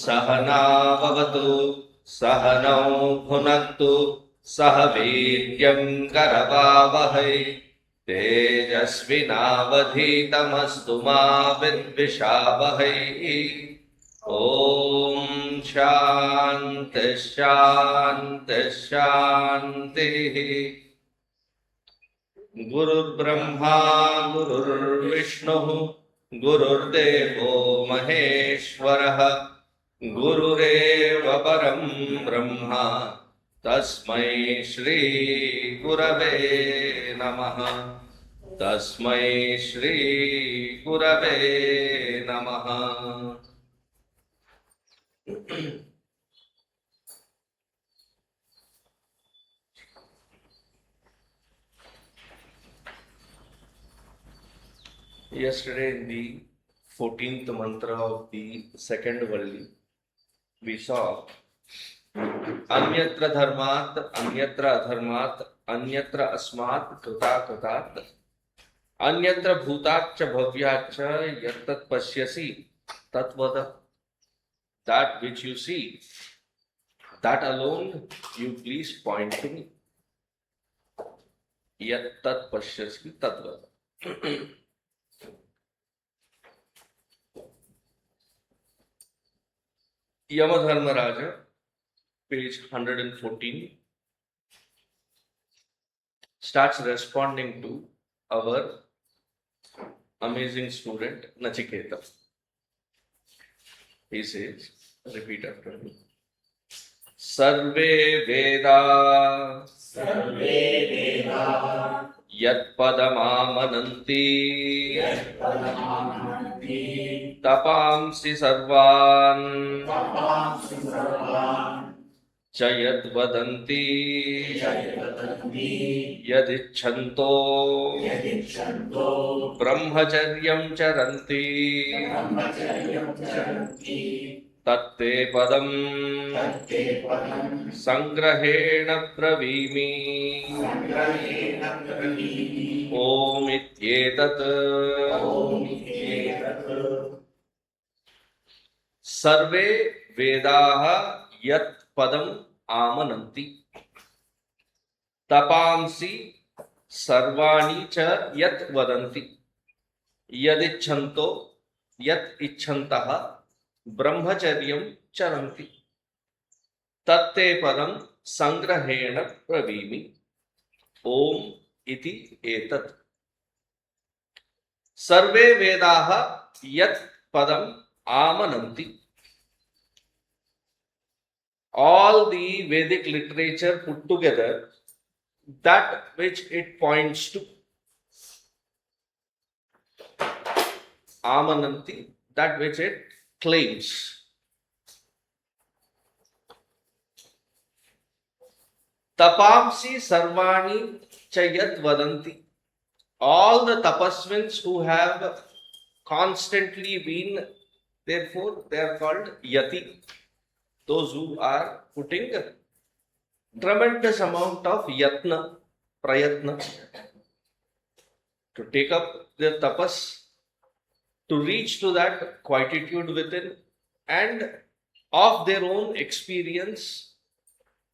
सहनावतु सहनौ भुनक्तु सह वीर्यं करवावहै तेजस्विनावधीतमस्तु मा विद्विषावहै। ॐ शान्ति शान्ति शान्तिः। गुरुर्ब्रह्मा गुरुर्विष्णुः गुरुर्देवो महेश्वरः गुरुरेव परं ब्रह्मा तस्मै श्री गुरवे नमः। तस्मै श्री गुरवे नमः। Yesterday in the 14th mantra of the second valli, we saw अन्यत्र धर्मात् अन्यत्र अधर्मात् अन्यत्र अस्मात् कृता कृतात् अन्यत्र भूताच्च भव्याच्च यत्तत् पश्यसि तत्वद. That which you see, that alone you please point to me. Yattat pashyasi tatvad. Yamadharmaraja, page 114, starts responding to our amazing student Nachiketa. He says, repeat after me. Sarve Veda Yat Padamamananti Tapamsi Sarvan Chayat Vadanti Yadichanto Brahmacharyam Charanti Tatte Padam Sangrahena Pravimi Om Ityetat Sarve Vedaha Yat Padam Amananti Tapamsi Sarvani Cha Yat Vadanti Yadichanto Yat Ichantaha Brahmacharyam Charanti Tatte Padam Sangrahena Pravimi Om Iti Etat. Sarve Vedaha Yat Padam Amananti. All the Vedic literature put together, that which it points to. Amananti, that which it claims. Tapamsi Sarvani Chayat Vadanti. All the tapasvins who have constantly been, therefore they are called yati. Those who are putting tremendous amount of yatna, prayatna, to take up their tapas, to reach to that quietude within, and of their own experience,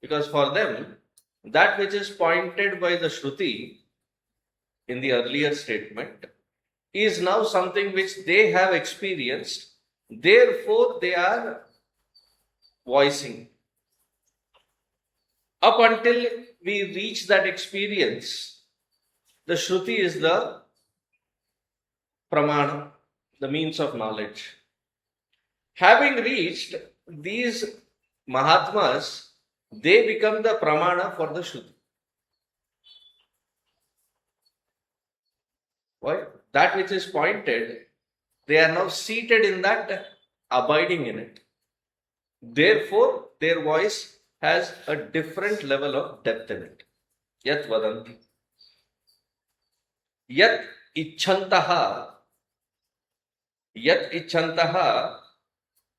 because for them, that which is pointed by the Shruti in the earlier statement is now something which they have experienced, therefore they are voicing. Up until we reach that experience, the Shruti is the pramana, the means of knowledge. Having reached these Mahatmas, they become the pramana for the Shruti. Why? That which is pointed, they are now seated in that, abiding in it. Therefore, their voice has a different level of depth in it. Yat vadanti. Yat icchantaha. Yat icchantaha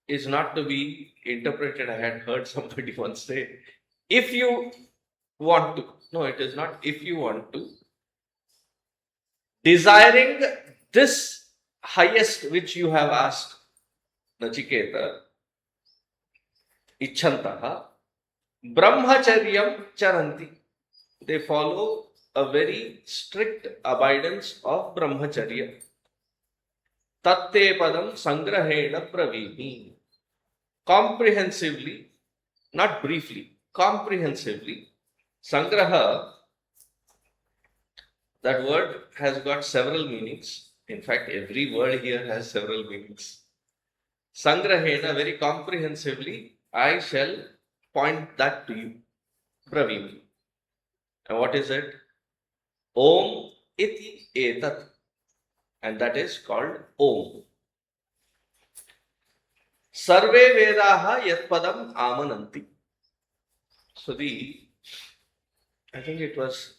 is not to be interpreted. I had heard somebody once say, if you want to. No, it is not if you want to. Desiring this highest which you have asked, Nachiketa, icchantaha, brahmacharyam charanti. They follow a very strict abidance of brahmacharya. Tatte padam sangrahena pravini. Comprehensively, not briefly, comprehensively. Sangraha, that word has got several meanings. In fact, every word here has several meanings. Sangrahena, very comprehensively, I shall point that to you. Pravini. And what is it? Om iti etat. And that is called Om. Sarve Vedaha Yatpadam Amananti. So I think it was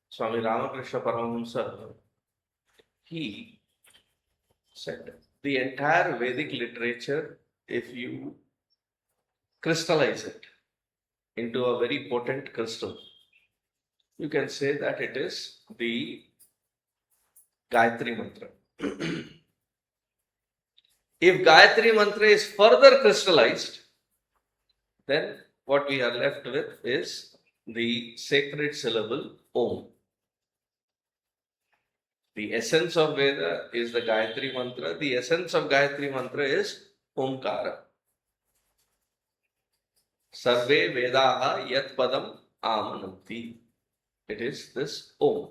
Swami Ramakrishna Paramahamsa, he said, the entire Vedic literature, if you crystallize it into a very potent crystal, you can say that it is the Gayatri Mantra. If Gayatri Mantra is further crystallized, then what we are left with is the sacred syllable Om. The essence of Veda is the Gayatri Mantra. The essence of Gayatri Mantra is Omkara. Sarve Vedaha Yat Padam Amananti. It is this Om.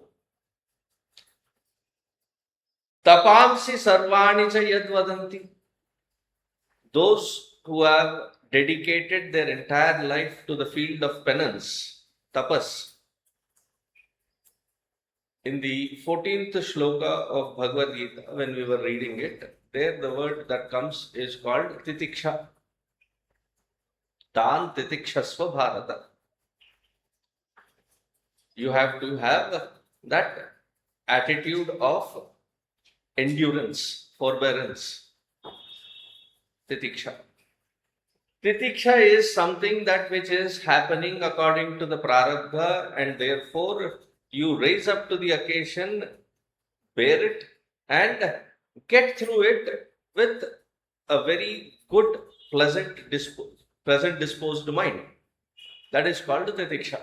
Tapamsi Sarvani cha Yad Vadanti. Those who have dedicated their entire life to the field of penance, tapas. In the 14th shloka of Bhagavad Gita, when we were reading it, there the word that comes is called titiksha. Tan titikshasva bharata. You have to have that attitude of endurance, forbearance. Titiksha. Titiksha is something that which is happening according to the prarabdha, and therefore you raise up to the occasion, bear it, and get through it with a very good, pleasant disposed mind. That is called titiksha.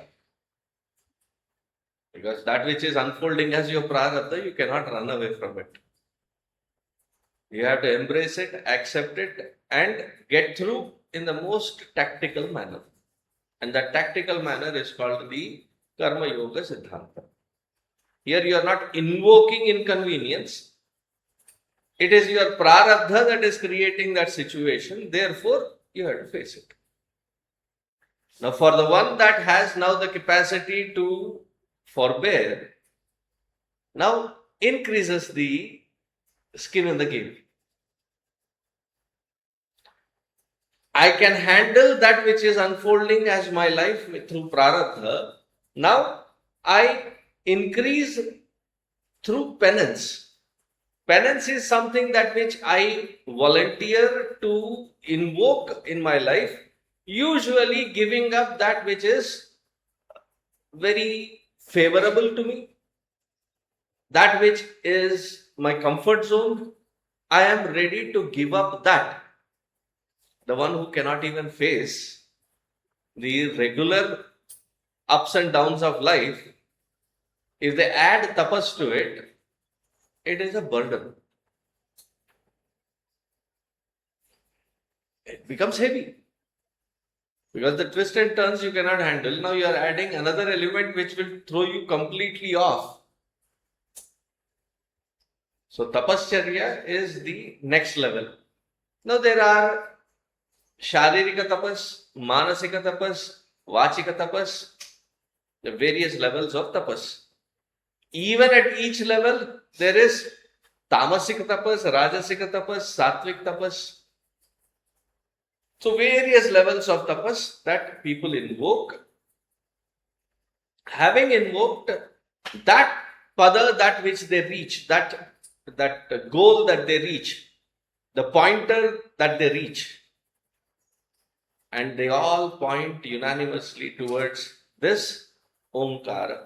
Because that which is unfolding as your prarabdha, you cannot run away from it. You have to embrace it, accept it, and get through in the most tactical manner. And that tactical manner is called the Karma Yoga Siddhanta. Here you are not invoking inconvenience. It is your prarabdha that is creating that situation. Therefore, you have to face it. Now, for the one that has now the capacity to forbear, now increases the skin in the game. I can handle that which is unfolding as my life through prarabdha. Now I increase through penance. Penance is something that which I volunteer to invoke in my life, usually giving up that which is very favorable to me, that which is my comfort zone. I am ready to give up that. The one who cannot even face the regular ups and downs of life, if they add tapas to it, it is a burden. It becomes heavy. Because the twists and turns you cannot handle. Now you are adding another element which will throw you completely off. So Tapascharya is the next level. Now there are Sharirika tapas, Manasika tapas, Vachika tapas, the various levels of tapas. Even at each level, there is Tamasika tapas, Rajasika tapas, Satvik tapas. So various levels of tapas that people invoke. Having invoked that pada, that which they reach, that goal that they reach, the pointer that they reach, and they all point unanimously towards this Omkara.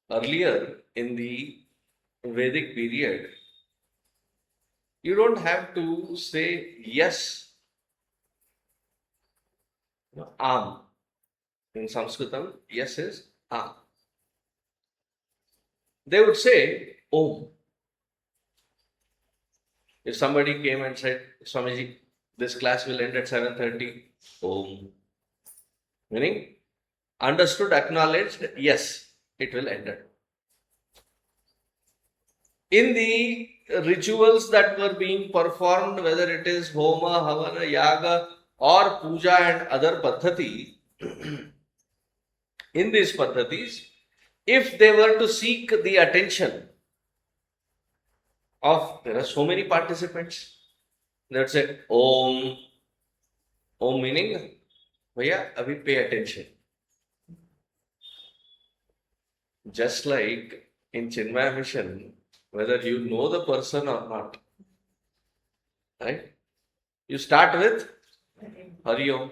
Earlier in the Vedic period, you don't have to say yes, am. In Sanskritam, yes is am. They would say Om. If somebody came and said, Swamiji, this class will end at 7:30, Om. Meaning, understood, acknowledged, yes, it will end. In the rituals that were being performed, whether it is Homa, Havana, Yaga, or Puja and other Paddhati, in these Paddhatis, if they were to seek the attention of, there are so many participants, they would say, Om. Om meaning, Bhaiya, abhi pay attention. Just like in Chinmaya Mission, whether you know the person or not, right? You start with Hari Om.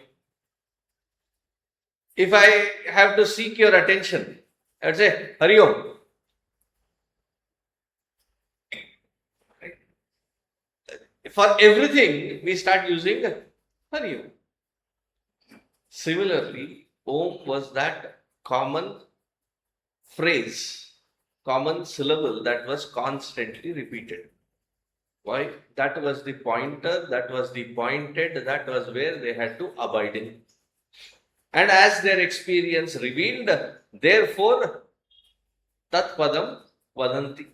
If I have to seek your attention, I would say Hari Om. Right? For everything, we start using Hari Om. Similarly, Om was that common phrase, common syllable that was constantly repeated. Why? That was the pointer, that was the pointed, that was where they had to abide in. And as their experience revealed, therefore, Tat Padam Vadanti.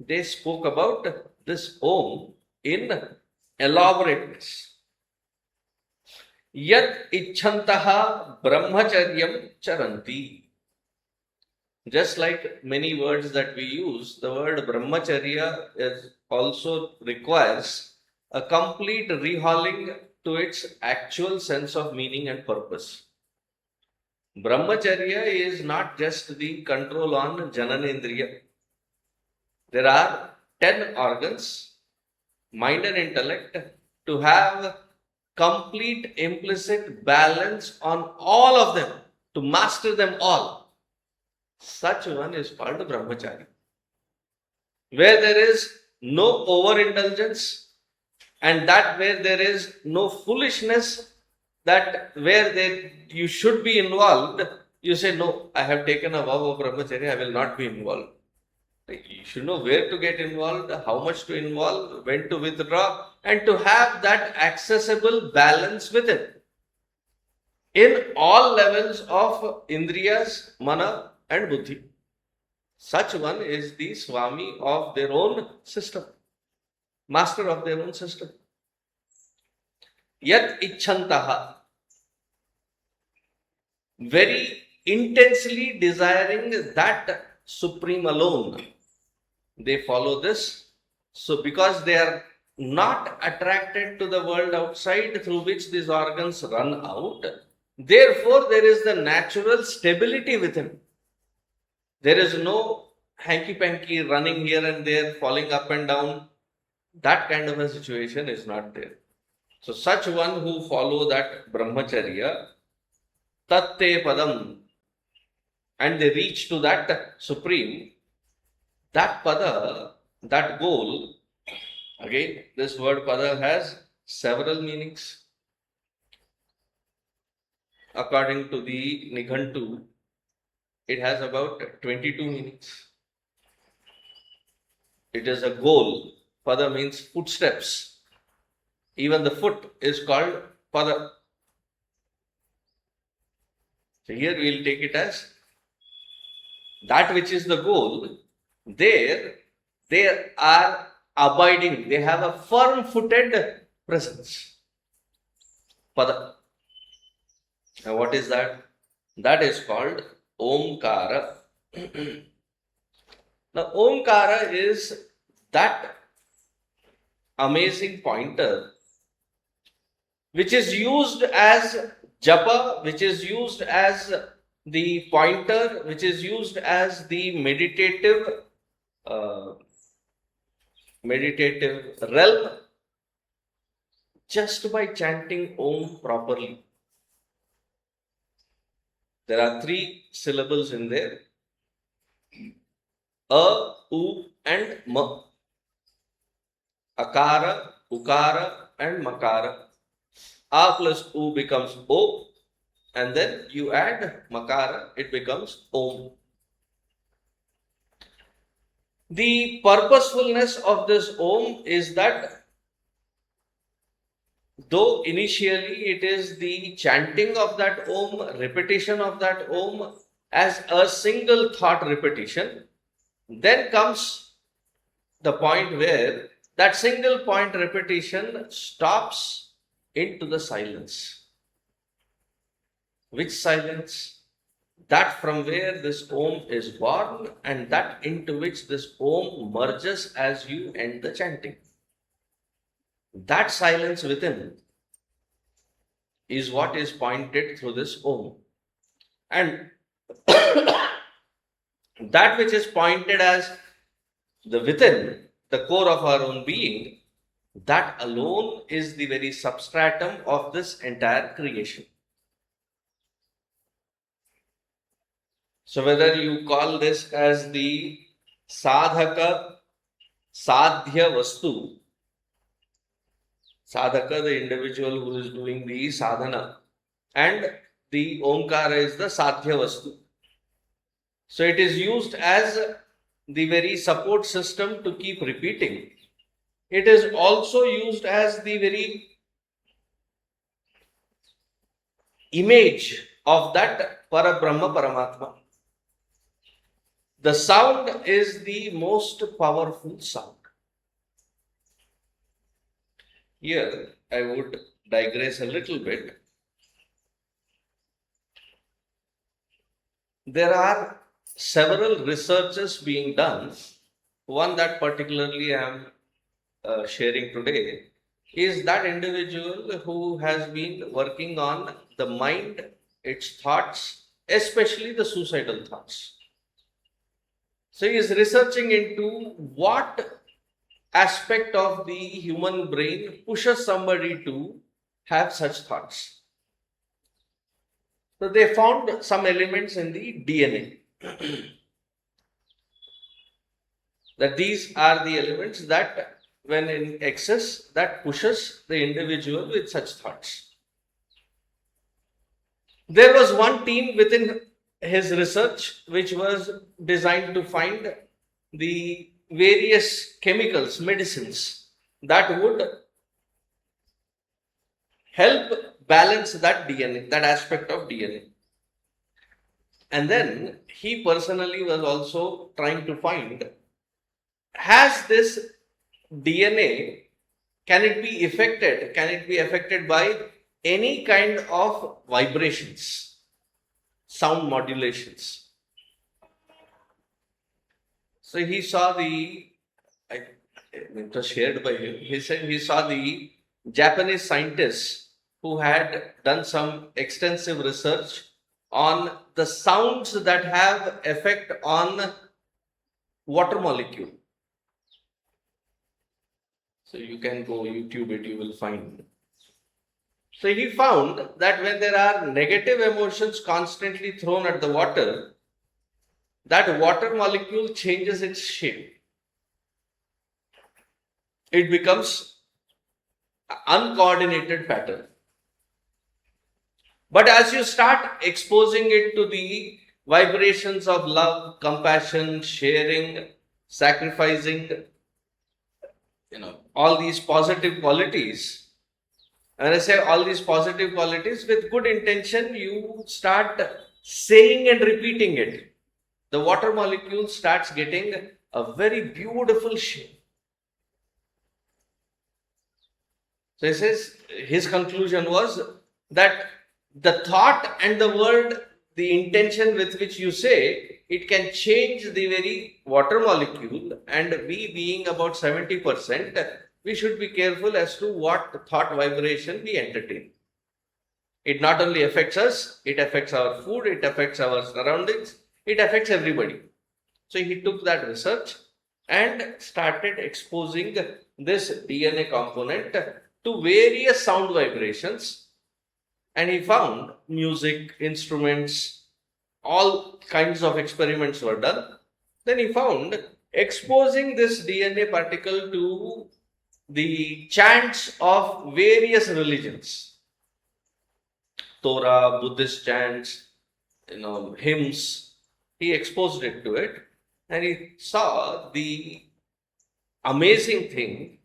They spoke about this Om in elaborateness. Yat icchantaha brahmacharyam charanti. Just like many words that we use, the word brahmacharya also requires a complete rehauling to its actual sense of meaning and purpose. Brahmacharya is not just the control on Jananendriya. There are 10 organs, mind and intellect, to have complete implicit balance on all of them, to master them all. Such one is called brahmachari. Where there is no overindulgence and that where there is no foolishness, that where you should be involved, you say, no, I have taken a vow of brahmacharya, I will not be involved. You should know where to get involved, how much to involve, when to withdraw, and to have that accessible balance within. In all levels of Indriyas, Mana and Buddhi. Such one is the Swami of their own system, master of their own system. Yat icchantaha. Very intensely desiring that supreme alone. They follow this. So because they are not attracted to the world outside through which these organs run out, therefore there is the natural stability within. There is no hanky-panky running here and there, falling up and down. That kind of a situation is not there. So such one who follow that brahmacharya, tatte padam, and they reach to that supreme, that pada, that goal, again, this word pada has several meanings. According to the Nighantu, it has about 22 meanings. It is a goal. Pada means footsteps. Even the foot is called pada. So here we will take it as that which is the goal, there they are abiding. They have a firm-footed presence. Pada. Now what is that? That is called Omkara. Now Omkara is that amazing pointer which is used as japa, which is used as the pointer, which is used as the uh, meditative realm, just by chanting Om properly. There are 3 syllables in there: A, U, and Ma. Akara, Ukara, and Makara. A plus U becomes O, and then you add Makara, it becomes Om. The purposefulness of this Om is that though initially it is the chanting of that Om, repetition of that Om as a single thought repetition, then comes the point where that single point repetition stops into the silence. Which silence? That from where this Om is born, and that into which this Om merges as you end the chanting. That silence within is what is pointed through this Om. And that which is pointed as the within, the core of our own being, that alone is the very substratum of this entire creation. So whether you call this as the sadhaka, sadhya vastu, sadhaka, the individual who is doing the sadhana, and the omkara is the sadhya vastu. So it is used as the very support system to keep repeating. It is also used as the very image of that Parabrahma Paramatma. The sound is the most powerful sound. Here I would digress a little bit. There are several researches being done. One that particularly I am sharing today is that individual who has been working on the mind, its thoughts, especially the suicidal thoughts. So he is researching into what aspect of the human brain pushes somebody to have such thoughts. So they found some elements in the DNA. That these are the elements that when in excess, that pushes the individual with such thoughts. There was one team within his research which was designed to find the various chemicals, medicines that would help balance that DNA, that aspect of DNA. And then he personally was also trying to find, has this DNA, can it be affected by any kind of vibrations, sound modulations? So he saw it was shared by him. He said he saw the Japanese scientists who had done some extensive research on the sounds that have effect on water molecule. So you can go YouTube it, you will find. So he found that when there are negative emotions constantly thrown at the water, that water molecule changes its shape. It becomes uncoordinated pattern. But as you start exposing it to the vibrations of love, compassion, sharing, sacrificing, all these positive qualities, and I say all these positive qualities with good intention, you start saying and repeating it. the water molecule starts getting a very beautiful shape. So he says, his conclusion was that the thought and the word, the intention with which you say, it can change the very water molecule, and we being about 70%, we should be careful as to what thought vibration we entertain. It not only affects us, it affects our food, it affects our surroundings, it affects everybody. So he took that research and started exposing this DNA component to various sound vibrations, and he found music, instruments, all kinds of experiments were done. Then he found exposing this DNA particle to the chants of various religions, Torah, Buddhist chants, hymns. He exposed it to it, and he saw the amazing thing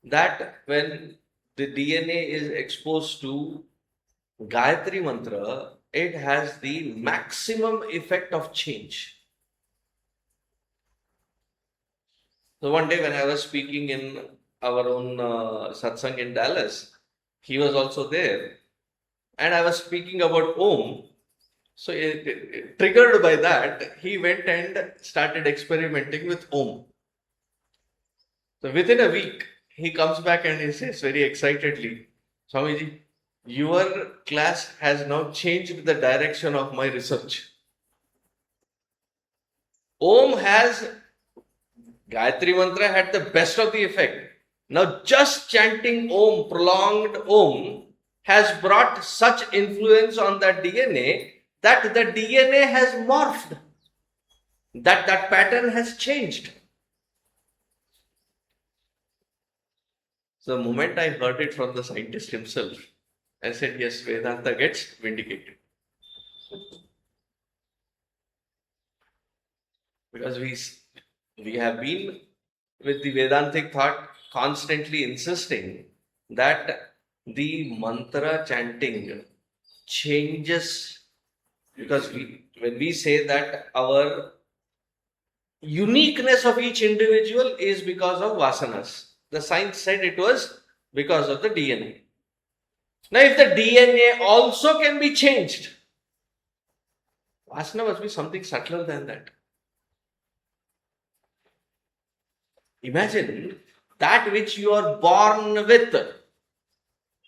that when the DNA is exposed to Gayatri Mantra, it has the maximum effect of change. So one day when I was speaking in our own satsang in Dallas, he was also there, and I was speaking about Om. So triggered by that, he went and started experimenting with Om. So within a week, he comes back and he says very excitedly, Swamiji, your class has now changed the direction of my research. Om has, Gayatri Mantra had the best of the effect. Now just chanting Om, prolonged Om, has brought such influence on that DNA that the DNA has morphed, that pattern has changed. So the moment I heard it from the scientist himself, I said, yes, Vedanta gets vindicated. Because we have been with the Vedantic thought constantly insisting that the mantra chanting changes, because when we say that our uniqueness of each individual is because of vasanas, the science said it was because of the DNA. Now, if the DNA also can be changed, vasana must be something subtler than that. Imagine that which you are born with,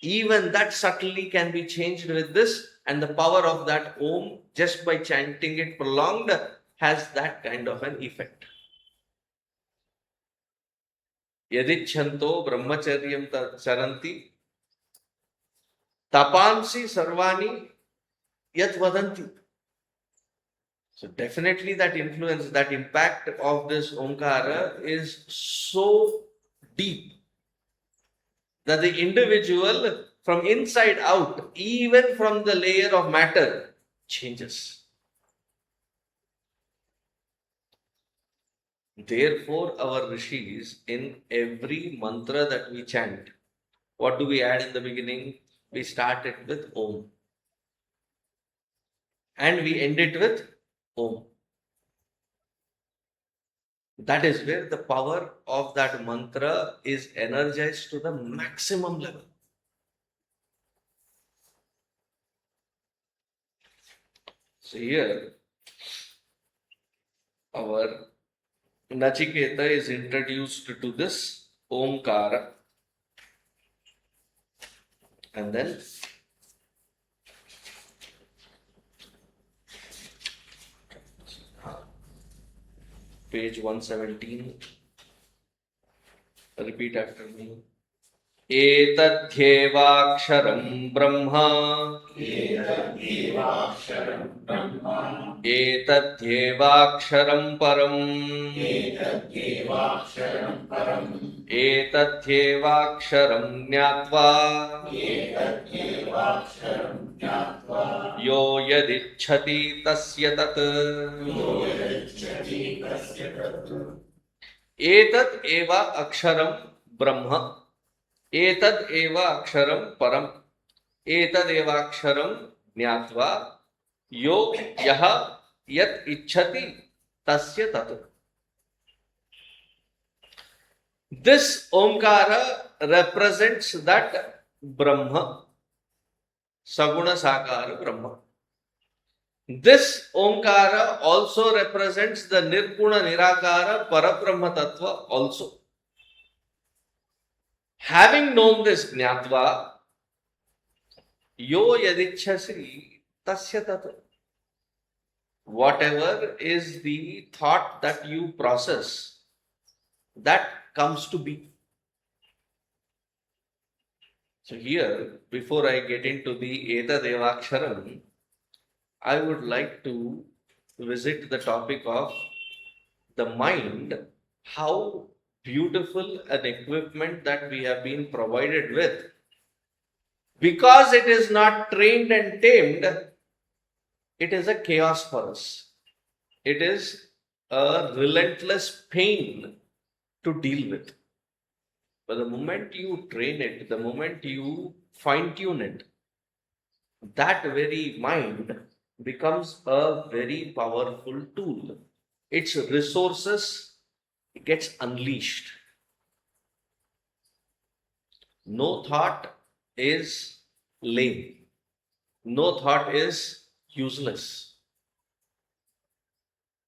even that subtly can be changed with this, and the power of that Om, just by chanting it prolonged, has that kind of an effect. Yadichanto brahmacharyam charanti tapansi sarvani yat vadanti. So definitely that influence, that impact of this Omkara is so deep that the individual from inside out, even from the layer of matter, changes. Therefore, our rishis, in every mantra that we chant, what do we add in the beginning? We start it with Om. And we end it with Om. That is where the power of that mantra is energized to the maximum level. So here, our Nachiketa is introduced to this Omkara, and then page 117, repeat after me. Etadhyevaksharam Brahma. Etadhyevaksharam Param. Etadhyevaksharam Jnatva. Yo yadicchati tasya tat. Etad eva aksharam Brahma. Etad eva aksharam param. Etad eva aksharam jnatva yo yaha yat ichchati tasya tat. This Omkara represents that Brahma, Saguna Sakara Brahma. This Omkara also represents the Nirguna Nirakara Parabrahma Tattva also. Having known this Jnatva, yo yadichhasi tasya tat. Whatever is the thought that you process, that comes to be. So here, before I get into the Eta Devaksharam, I would like to visit the topic of the mind, how beautiful an equipment that we have been provided with. Because it is not trained and tamed, it is a chaos for us. It is a relentless pain to deal with. But the moment you train it, the moment you fine tune it, that very mind becomes a very powerful tool. Its resources gets unleashed. No thought is lame. No thought is useless.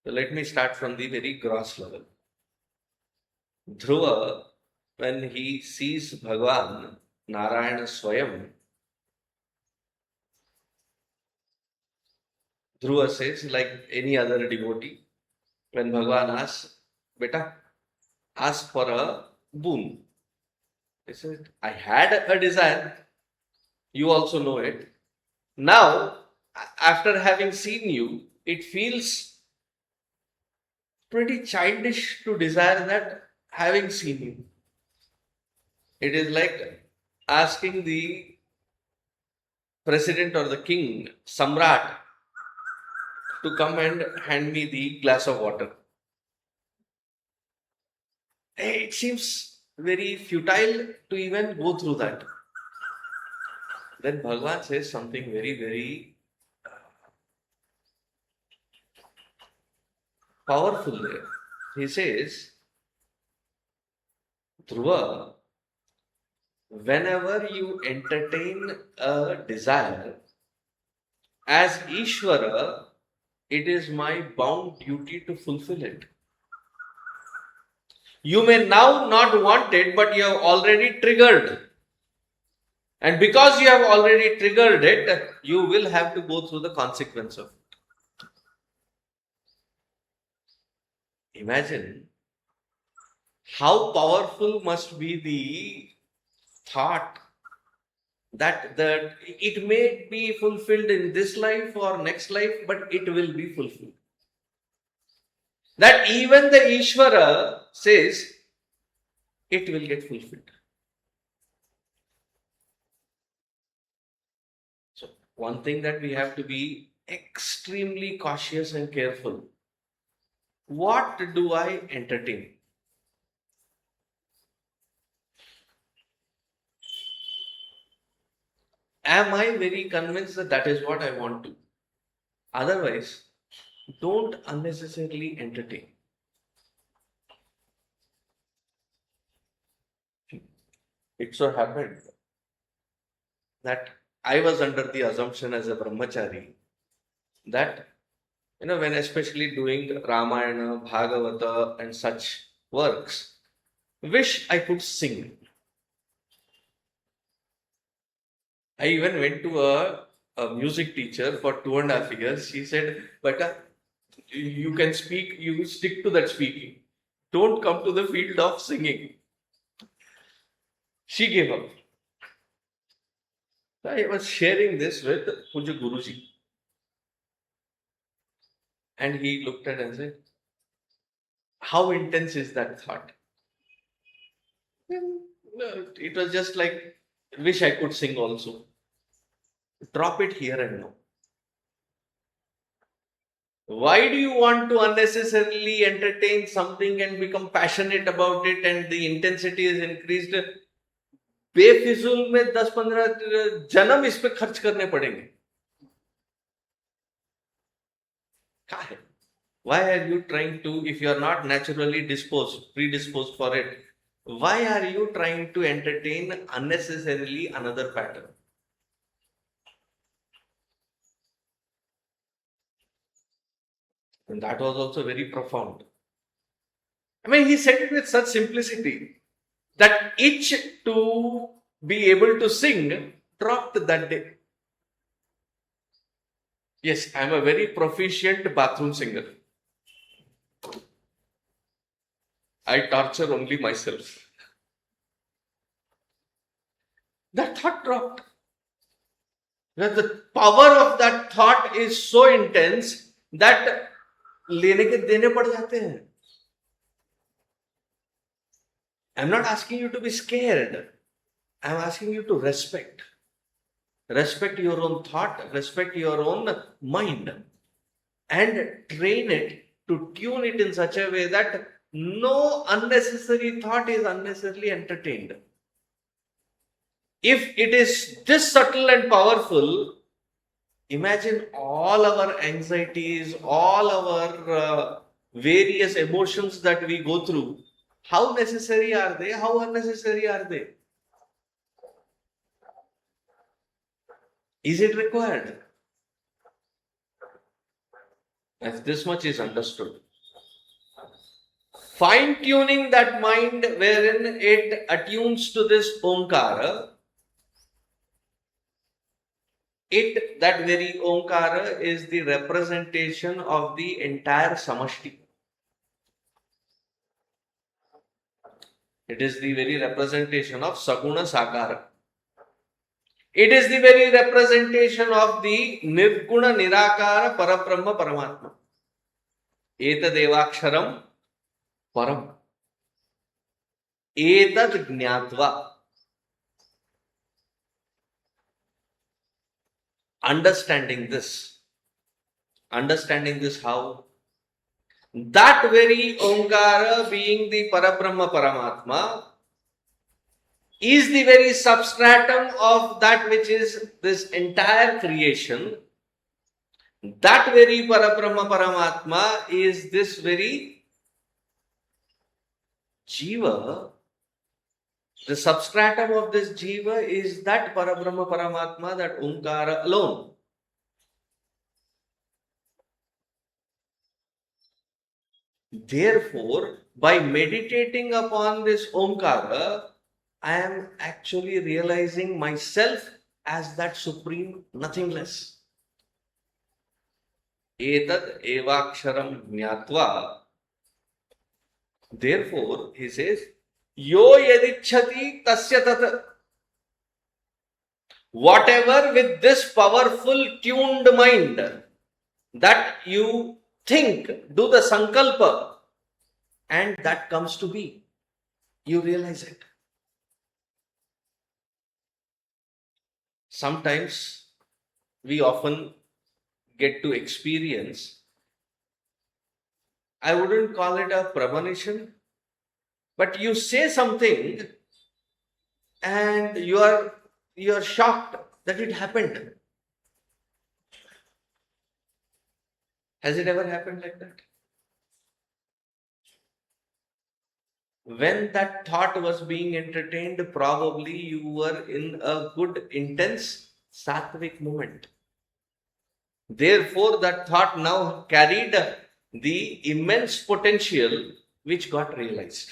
So let me start from the very gross level. Dhruva, when he sees Bhagavan, Narayana Swayam, Dhruva says, like any other devotee, when Bhagavan asks, Beta, ask for a boon. He said, I had a desire. You also know it. Now, after having seen you, it feels pretty childish to desire that having seen you. It is like asking the president or the king, Samrat, to come and hand me the glass of water. It seems very futile to even go through that. Then Bhagavan says something very, very powerful there. He says, Dhruva, whenever you entertain a desire, as Ishvara, it is my bound duty to fulfill it. You may now not want it, but you have already triggered. And because you have already triggered it, you will have to go through the consequence of it. Imagine how powerful must be the thought that it may be fulfilled in this life or next life, but it will be fulfilled. That even the Ishvara says it will get fulfilled. So, one thing that we have to be extremely cautious and careful. What do I entertain? Am I very convinced that that is what I want to? Otherwise, don't unnecessarily entertain. It so happened that I was under the assumption as a brahmachari that, when especially doing Ramayana, Bhagavata and such works, wish I could sing. I even went to a music teacher for 2.5 years. She said, Bata, you can speak, you stick to that speaking. Don't come to the field of singing. She gave up. I was sharing this with Puja Guruji. And he looked at it and said, how intense is that thought? It was just like, wish I could sing also. Drop it here and now. Why do you want to unnecessarily entertain something and become passionate about it and the intensity is increased? बेफिजूल में 10-15 जन्म इस पे खर्च करने पड़ेंगे. क्या है? Why are you trying to, if you are not naturally predisposed for it, why are you trying to entertain unnecessarily another pattern? And that was also very profound. I mean, he said it with such simplicity that itch to be able to sing dropped that day. Yes, I am a very proficient bathroom singer. I torture only myself. That thought dropped. The power of that thought is so intense that लेने के देने पड़ जाते हैं. I'm not asking you to be scared. I'm asking you to respect. Respect your own thought, respect your own mind, and train it to tune it in such a way that no unnecessary thought is unnecessarily entertained. If it is this subtle and powerful, imagine all our anxieties, all our various emotions that we go through. How necessary are they? How unnecessary are they? Is it required? If this much is understood, fine tuning that mind wherein it attunes to this Omkara, that very Omkara is the representation of the entire Samashti. It is the very representation of Saguna Sakara. It is the very representation of the Nirguna Nirakara Parabrahma Paramatma. Etadevaksharam Param. Etad Jnatva. Understanding this how? That very Omkara being the Parabrahma Paramatma is the very substratum of that which is this entire creation. That very Parabrahma Paramatma is this very Jiva. The substratum of this Jiva is that Parabrahma Paramatma, that Omkara alone. Therefore, by meditating upon this Omkara, I am actually realizing myself as that supreme nothingness. Etad evaksharam jnatva. Therefore, he says, yo yadichhati tasya tat. Whatever with this powerful tuned mind that you think, do the sankalpa, and that comes to be. You realize it. Sometimes we often get to experience, I wouldn't call it a premonition, but you say something and you are shocked that it happened. Has it ever happened like that? When that thought was being entertained, probably you were in a good, intense, sattvic moment. Therefore, that thought now carried the immense potential which got realized.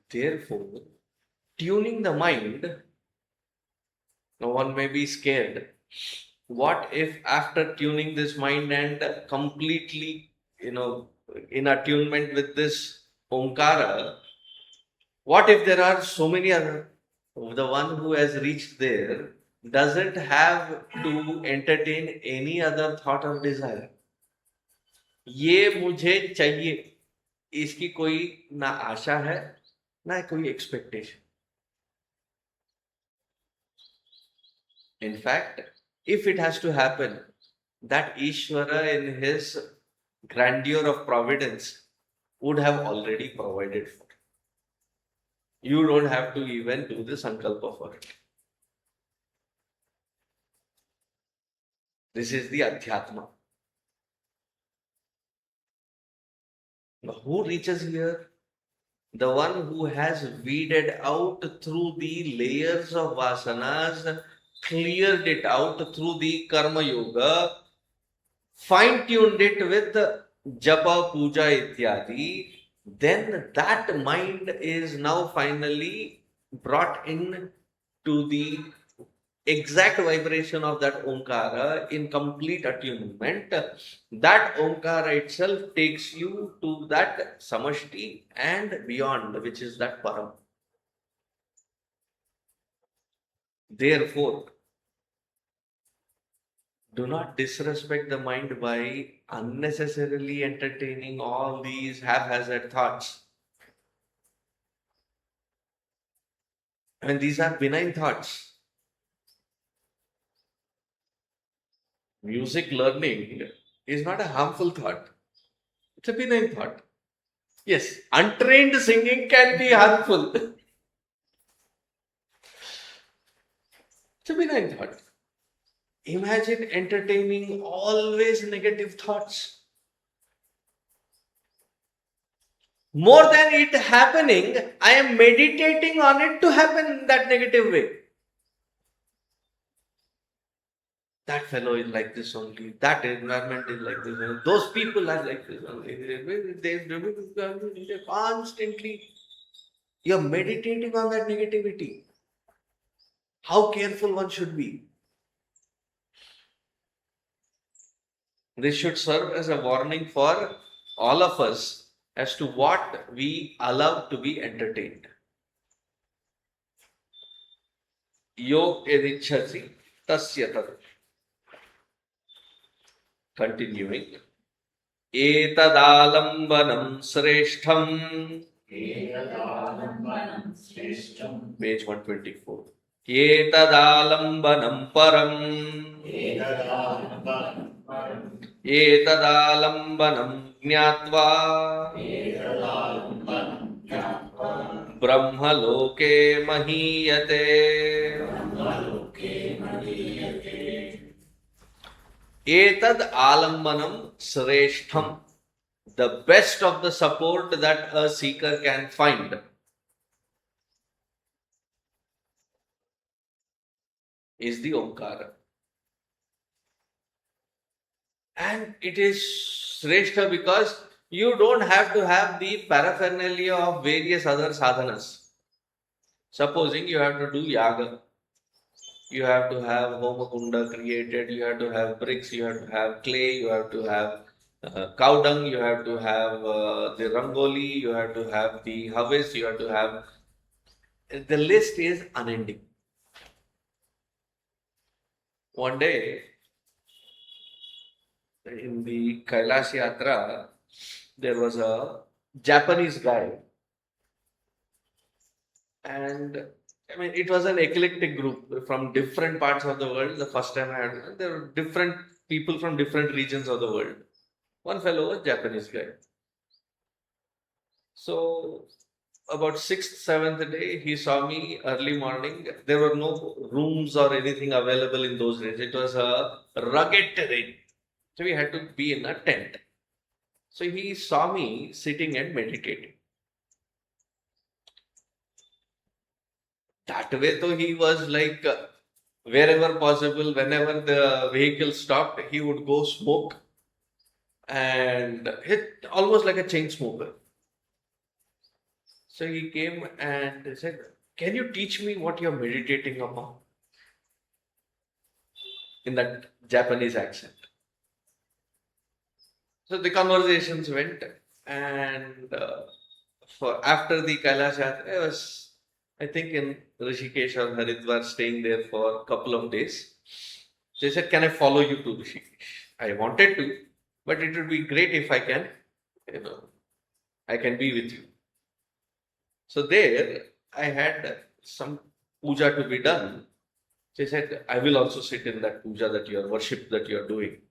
Therefore, tuning the mind, no one may be scared. What if after tuning this mind and completely, in attunement with this Omkara, what if there are so many other, the one who has reached there doesn't have to entertain any other thought or desire? ये मुझे चाहिए, इसकी कोई ना आशा है ना कोई expectation. In fact, if it has to happen, that Ishvara in his grandeur of providence would have already provided for. You don't have to even do the sankalpa for it. This is the Adhyatma. Now, who reaches here? The one who has weeded out through the layers of vasanas, cleared it out through the karma yoga, fine-tuned it with japa, puja, ityadi, then that mind is now finally brought in to the exact vibration of that Omkara in complete attunement. That Omkara itself takes you to that Samashti and beyond, which is that Param. Therefore, do not disrespect the mind by unnecessarily entertaining all these haphazard thoughts. And these are benign thoughts. Music learning is not a harmful thought, it's a benign thought. Yes, untrained singing can be harmful. It's a benign thought. Imagine entertaining always negative thoughts. More than it happening, I am meditating on it to happen that negative way. That fellow is like this only. That environment is like this only. Those people are like this only. They constantly. You're meditating on that negativity. How careful one should be. This should serve as a warning for all of us as to what we allow to be entertained. Yog edichasi tasya tad. Continuing. Etadalambanam sreshtham. Page 124. Etadalambanam param. Etadalambanam jnatva. Brahmaloke mahiyate. Etad alambanam sreshtham. The best of the support that a seeker can find is the Omkara. And it is Sreshta because you don't have to have the paraphernalia of various other sadhanas. Supposing you have to do yaga, you have to have homakunda created, you have to have bricks, you have to have clay, you have to have cow dung, you have to have the rangoli, you have to have the harvest, you have to have. The list is unending. One day, in the Kailash Yatra, there was a Japanese guy, and I mean, it was an eclectic group from different parts of the world. The first time I had, there were different people from different regions of the world. One fellow was Japanese guy. So, about 6th, 7th day, he saw me early morning. There were no rooms or anything available in those days. It was a rugged terrain. So, we had to be in a tent. So, he saw me sitting and meditating. That way, though, he was like wherever possible, whenever the vehicle stopped, he would go smoke and hit almost like a chain smoker. So he came and said, "Can you teach me what you're meditating upon?" In that Japanese accent. So the conversations went, and for after the Kailash Yatra, I was, I think, in Rishikesh or Haridwar, staying there for a couple of days. So he said, "Can I follow you to Rishikesh?" I wanted to, but it would be great if I can, I can be with you. So there, I had some puja to be done. So he said, "I will also sit in that puja that you are worship that you are doing."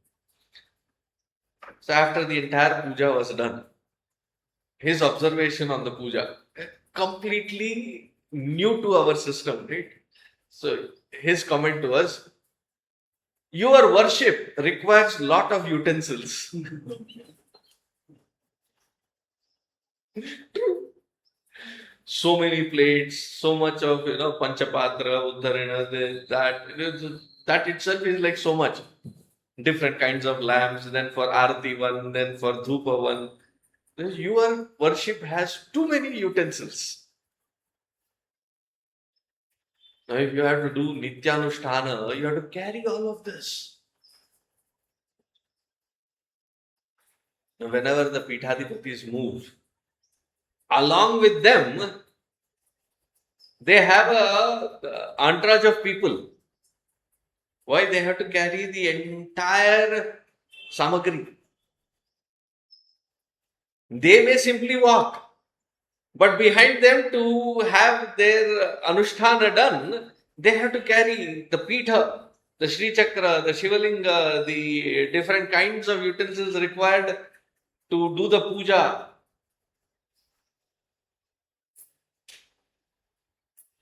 So after the entire puja was done, his observation on the puja, completely new to our system, right? So his comment was, Your worship requires lot of utensils. So many plates, so much of panchapatra, uddharana, that itself is like so much. Different kinds of lamps, then for arati one, then for dhupa one. Your worship has too many utensils. Now, if you have to do nityanusthana, you have to carry all of this. Now, whenever the Pithadipatis move, along with them, they have a entourage of people. Why they have to carry the entire samagri? They may simply walk, but behind them to have their anusthana done, they have to carry the pitha, the Sri Chakra, the Shivalinga, the different kinds of utensils required to do the puja.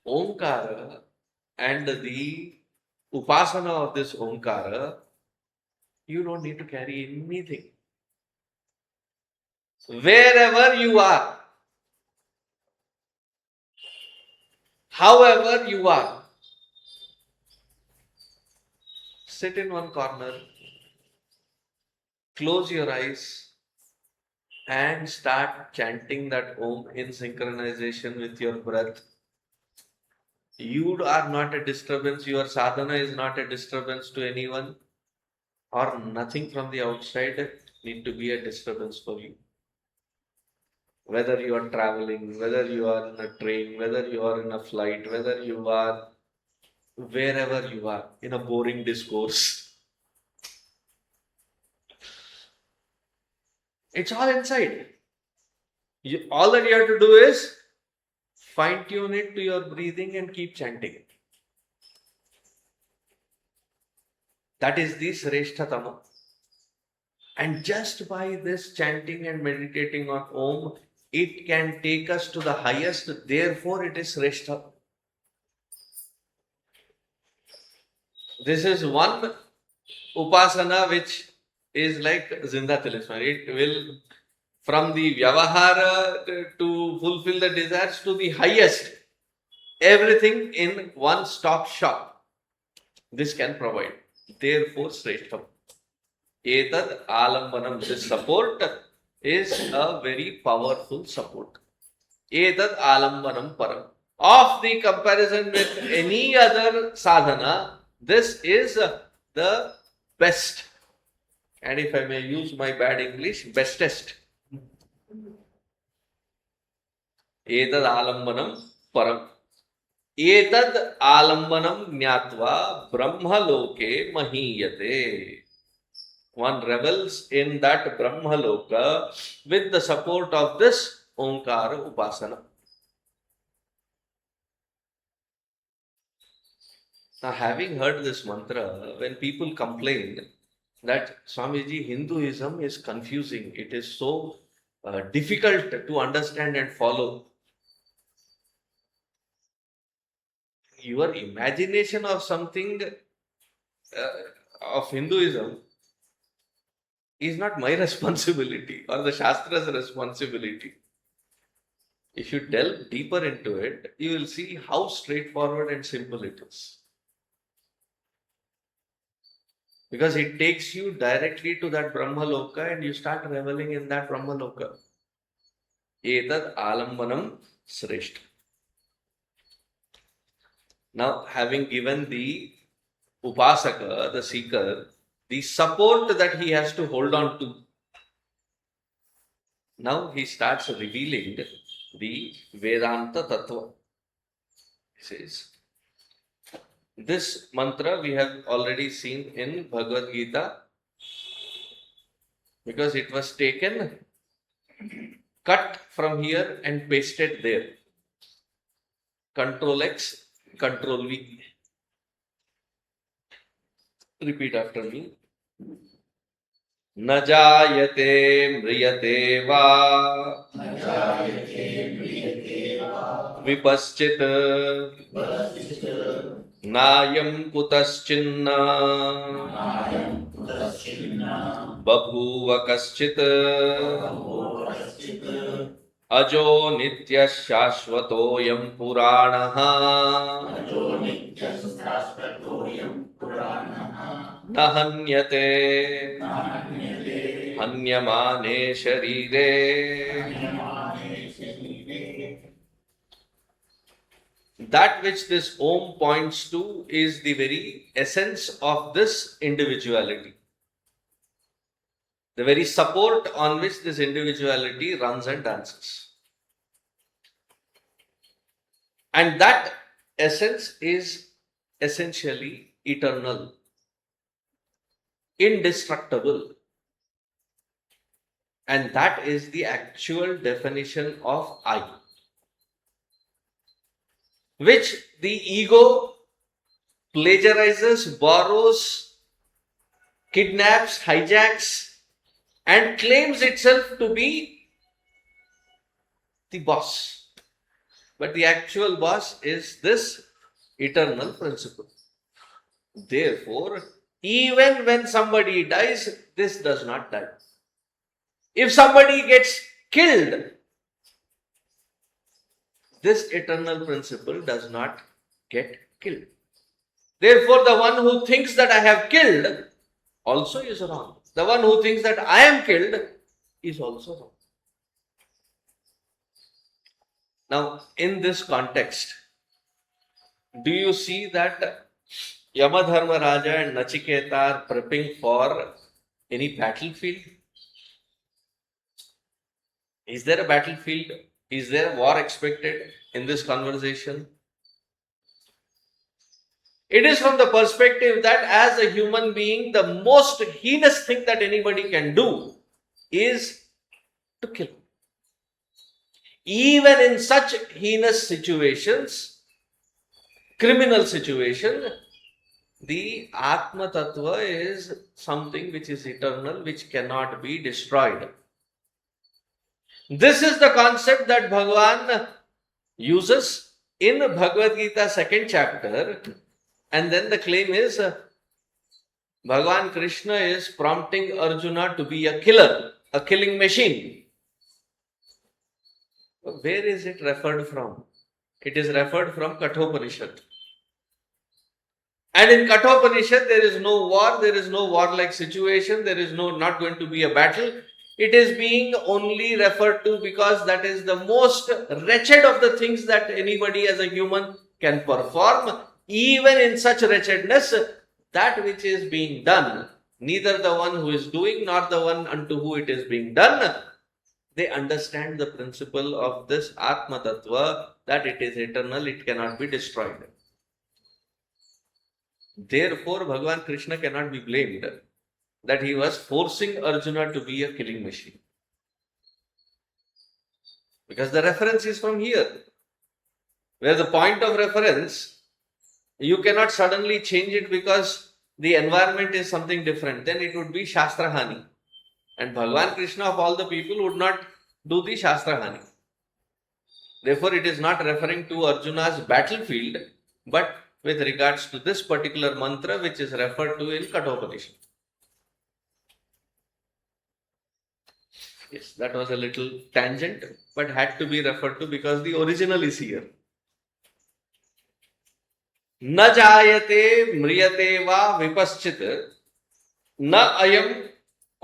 Omkara and the upasana of this Omkara, you don't need to carry anything. Wherever you are, however you are, sit in one corner, close your eyes, and start chanting that Om in synchronization with your breath. You are not a disturbance, your sadhana is not a disturbance to anyone, or nothing from the outside need to be a disturbance for you. Whether you are traveling, whether you are in a train, whether you are in a flight, whether you are wherever you are in a boring discourse, it's all inside. All that you have to do is fine tune it to your breathing and keep chanting. That is the Sreshtatama. And just by this chanting and meditating on Om, it can take us to the highest, therefore it is Sreshta. This is one upasana which is like Zinda Talisman. It will, from the Vyavahara to fulfill the desires to the highest, everything in one stop shop. This can provide. Therefore, Sreshtam. Etad Alambanam. This support is a very powerful support. Etad Alambanam Param. Of the comparison with any other sadhana, this is the best. And if I may use my bad English, bestest. Etad Alambanam Param. Etad Alambanam Jnatva Brahmaloke Mahiyate. One revels in that Brahmaloka with the support of this Omkara Upasana. Now, having heard this mantra, when people complain that Swamiji, Hinduism is confusing, it is so difficult to understand and follow. Your imagination of something of Hinduism is not my responsibility or the Shastra's responsibility. If you delve deeper into it, you will see how straightforward and simple it is. Because it takes you directly to that Brahmaloka and you start reveling in that Brahmaloka. Etad Alambanam Sreshta. Now, having given the Upasaka, the seeker, the support that he has to hold on to, now he starts revealing the Vedanta Tattva. He says, this mantra we have already seen in Bhagavad Gita because it was taken, cut from here and pasted there. Control X, Control V. Repeat after me. न जायते म्रियते वा विपश्चित् नायं कुतश्चिन्न बभूव कश्चित् अजो नित्यः शाश्वतोऽयं पुराणः न हन्यते हन्यमाने शरीरे. That which this Om points to is the very essence of this individuality. The very support on which this individuality runs and dances. And that essence is essentially eternal, indestructible. And that is the actual definition of I, which the ego plagiarizes, borrows, kidnaps, hijacks, and claims itself to be the boss. But the actual boss is this eternal principle. Therefore, even when somebody dies, this does not die. If somebody gets killed, this eternal principle does not get killed. Therefore, the one who thinks that I have killed also is wrong. The one who thinks that I am killed is also wrong. Now, in this context, do you see that Yamadharma Raja and Nachiketa are prepping for any battlefield? Is there a battlefield? Is there war expected in this conversation? It is from the perspective that as a human being, the most heinous thing that anybody can do is to kill. Even in such heinous situations, criminal situation, the Atma Tattva is something which is eternal, which cannot be destroyed. This is the concept that Bhagavan uses in Bhagavad Gita 2nd chapter, and then the claim is Bhagavan Krishna is prompting Arjuna to be a killer, a killing machine. Where is it referred from? It is referred from Kathopanishad. And in Kathopanishad, there is no war, there is no warlike situation, there is not going to be a battle. It is being only referred to because that is the most wretched of the things that anybody as a human can perform. Even in such wretchedness, that which is being done, neither the one who is doing nor the one unto who it is being done, they understand the principle of this Atma Tattva, that it is eternal, it cannot be destroyed. Therefore, Bhagavan Krishna cannot be blamed that he was forcing Arjuna to be a killing machine. Because the reference is from here, where the point of reference, you cannot suddenly change it because the environment is something different. Then it would be Shastra Hani. And Bhagavan Krishna of all the people would not do the Shastra Hani. Therefore, it is not referring to Arjuna's battlefield, but with regards to this particular mantra which is referred to in Kathopanishad. Yes, that was a little tangent, but had to be referred to because the original is here. Na jayate mriyate va vipaschit, na ayam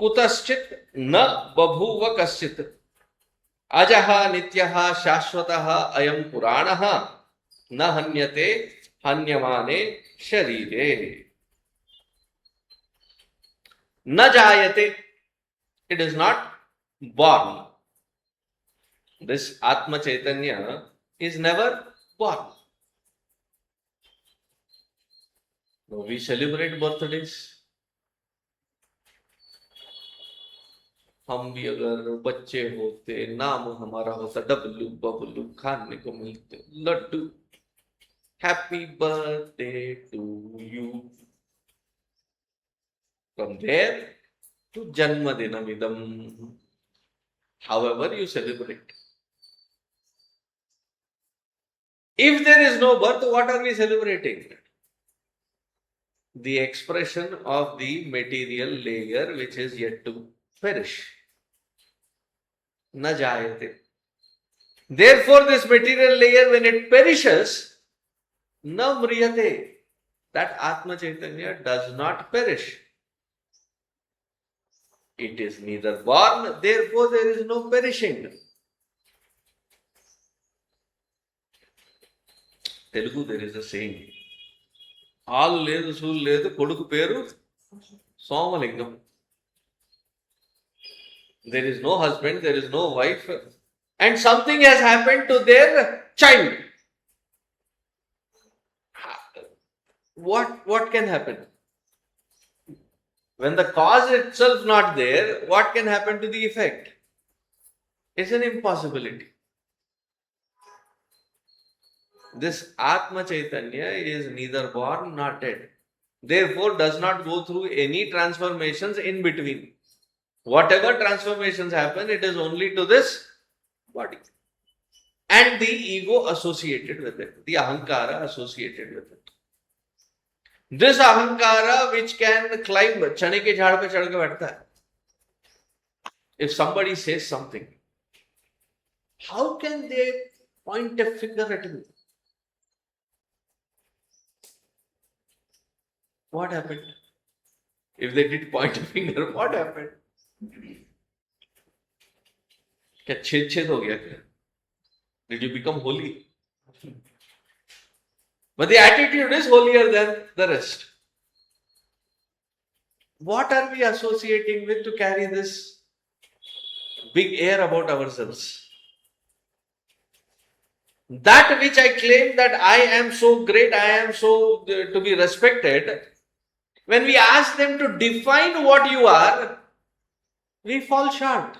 kutaschit, na babhuva kaschit. Ajaha nityaha shashvataha ayam puranaha, na hanyate hanyamane sharire. Na jayate, it is not born. This Atma Chaitanya is never born. We celebrate birthdays. हम भी अगर बच्चे होते, नाम हमारा होता W Bablu, खाने को मिलते लड्डू, happy birthday to you. From there, to Janmadinamidam. However you celebrate. If there is no birth, what are we celebrating? The expression of the material layer which is yet to perish. Na jayate. Therefore, this material layer, when it perishes, na mriyate. That Atma Chaitanya does not perish. It is neither born, therefore there is no perishing. Telugu, there is a saying. All ledu sool ledu koduku peru Somalingam. There is no husband, there is no wife, and something has happened to their child. What can happen? When the cause itself not there, what can happen to the effect? It's an impossibility. This Atma Chaitanya is neither born nor dead. Therefore, does not go through any transformations in between. Whatever transformations happen, it is only to this body. And the ego associated with it, the ahankara associated with it. This ahankara which can climb, chane ke jhaad pe chadh ke baithta hai. If somebody says something, how can they point a finger at me? What happened? If they did point a finger, what happened? क्या छेद हो गया क्या? Did you become holy? But the attitude is holier than the rest. What are we associating with to carry this big air about ourselves? That which I claim that I am so great, I am so to be respected, when we ask them to define what you are, we fall short.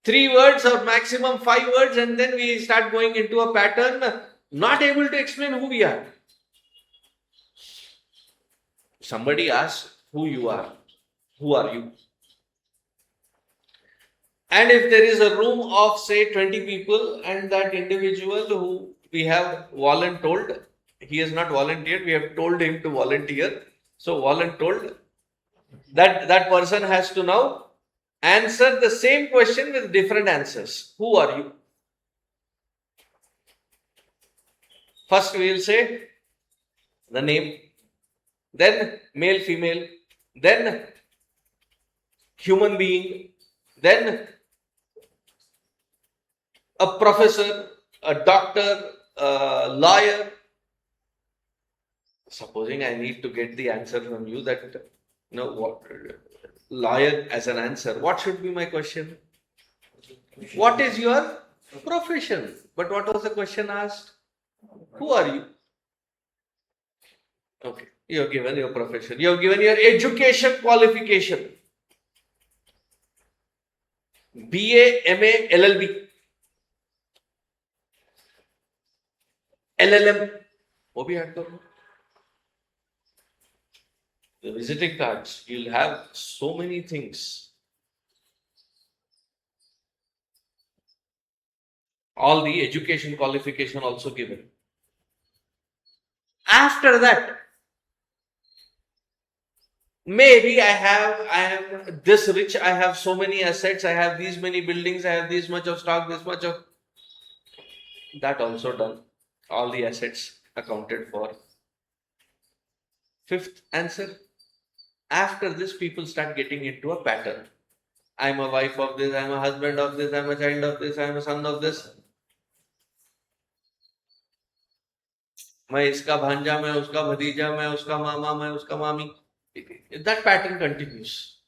3 words or maximum 5 words, and then we start going into a pattern, not able to explain who we are. Somebody asks who you are. Who are you? And if there is a room of say 20 people and that individual who we have volunteered, he has not volunteered, we have told him to volunteer. So volunteered, that person has to now answer the same question with different answers. Who are you? First we will say the name, then male, female, then human being, then a professor, a doctor, a lawyer. Supposing I need to get the answer from you that, what lawyer as an answer, what should be my question? What is your profession? But what was the question asked? Who are you? Okay, you have given your profession. You have given your education qualification. BA, MA, LLB, LLM. वो भी add करो. The visiting cards, you'll have so many things. All the education qualification also given. After that, maybe I am this rich, I have so many assets, I have these many buildings, I have this much of stock, this much of that also done. All the assets accounted for. Fifth answer. After this, people start getting into a pattern. I am a wife of this, I am a husband of this, I am a child of this, I am a son of this. मैं इसका भांजा, मैं उसका भतीजा, मैं उसका मामा, मैं उसका मामी. That pattern continues.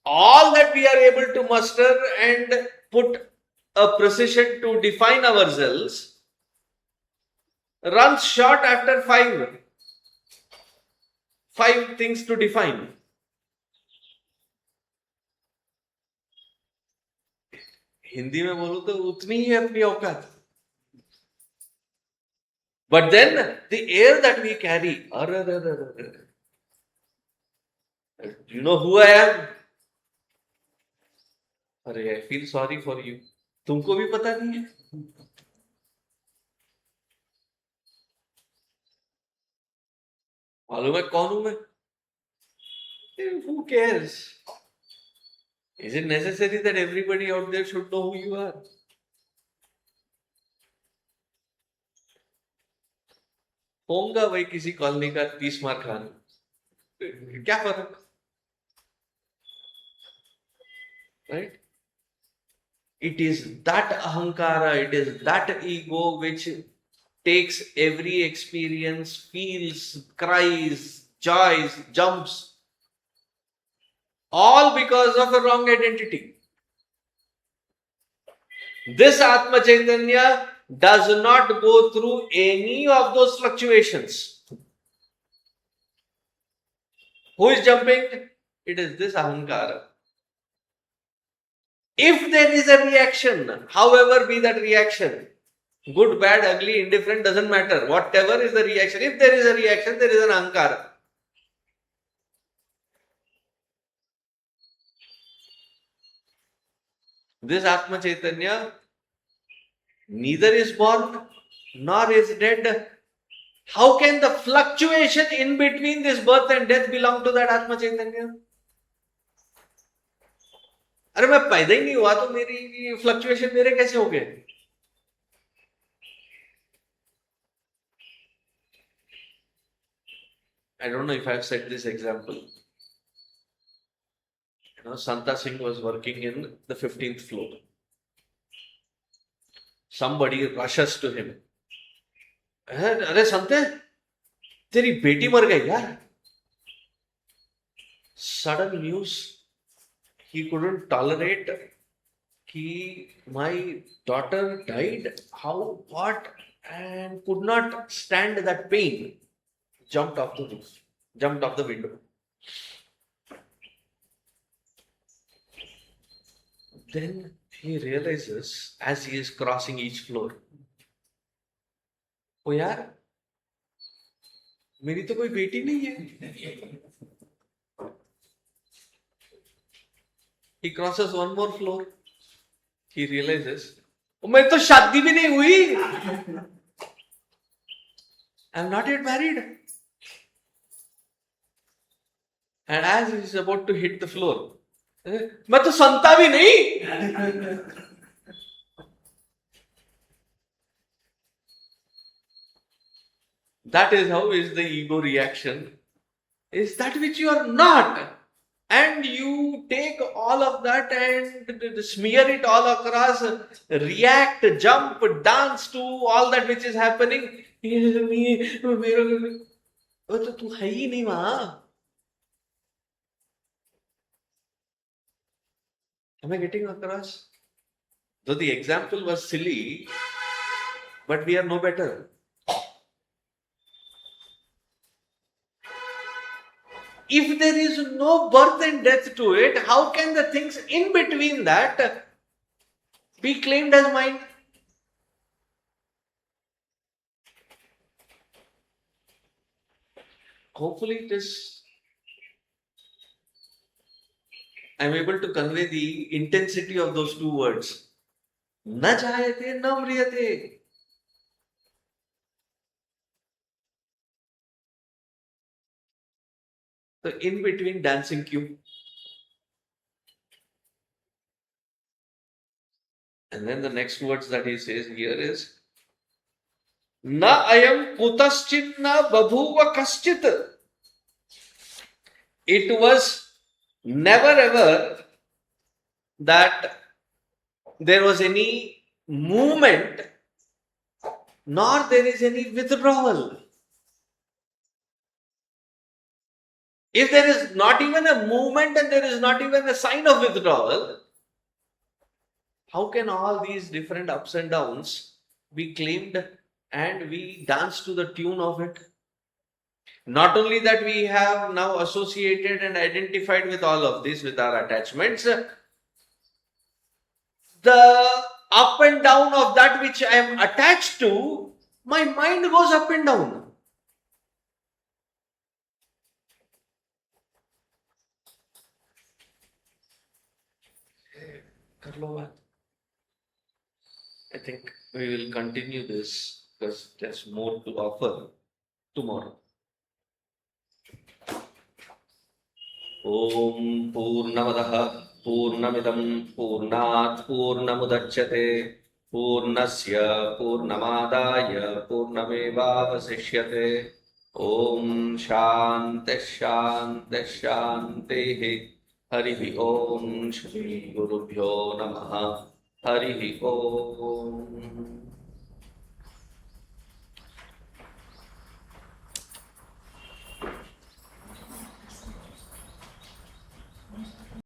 All that we are able to muster and put a precision to define ourselves runs short after 5 things to define. Hindi में बोलूं तो उतनी ही अपनी औकात. But then the air that we carry, Do you know who I am? अरे I feel sorry for you. तुमको भी पता नहीं है? मालूम है कौन हूं मैं? Who cares? Is it necessary that everybody out there should know who you are? होगा भाई किसी कॉलोनी का 30 मार खान, क्या फर्क? Right? It is that ahankara, it is that ego which takes every experience, feels, cries, joys, jumps, all because of a wrong identity. This Atma Chaitanya does not go through any of those fluctuations. Who is jumping? It is this ahankara. If there is a reaction, however be that reaction, good, bad, ugly, indifferent, doesn't matter. Whatever is the reaction, if there is a reaction, there is an ahankara. This Atma Chaitanya neither is born nor is dead. How can the fluctuation in between this birth and death belong to that Atma Chaitanya? अरे मैं पैदा ही नहीं हुआ तो मेरी fluctuation मेरे कैसे हो गए? I don't know if I've said this example. Santa Singh was working in the 15th floor. Somebody rushes to him. अरे संते, तेरी बेटी मर गई यार. Sudden news. He couldn't tolerate कि my daughter died. How, what? And could not stand that pain. Jumped off the roof. Jumped off the window. Then he realizes as he is crossing each floor, ओ यार, मेरी तो कोई बेटी नहीं है. He crosses one more floor. He realizes, ओ मैं तो शादी भी नहीं हुई. I'm not yet married. And as he is about to hit the floor, मैं तो संता भी नहीं. That is how is the ego reaction. Is that which you are not. And you take all of that and smear it all across, react, jump, dance to all that which is happening. तो तू है ही नहीं वहां. Am I getting across? Though the example was silly, but we are no better. If there is no birth and death to it, how can the things in between that be claimed as mine? Hopefully it is. I am able to convey the intensity of those two words. Na chayate, na mriyate. So in between dancing cue. And then the next words that he says here is, Na ayam kutaschit na babhuva kaschit. It was never ever that there was any movement, nor there is any withdrawal. If there is not even a movement and there is not even a sign of withdrawal, how can all these different ups and downs be claimed and we dance to the tune of it? Not only that we have now associated and identified with all of this with our attachments, the up and down of that which I am attached to, my mind goes up and down. Sarlovat. I think we will continue this because there's more to offer tomorrow. Om Purnamadaha Purnamidam Purnat Purnamudachyate Purnasya Purnamadaya Purnamevavasishyate Om Shanti Shanti Shanti Harihi Om Shri Gurubhyo Namaha Harihi Om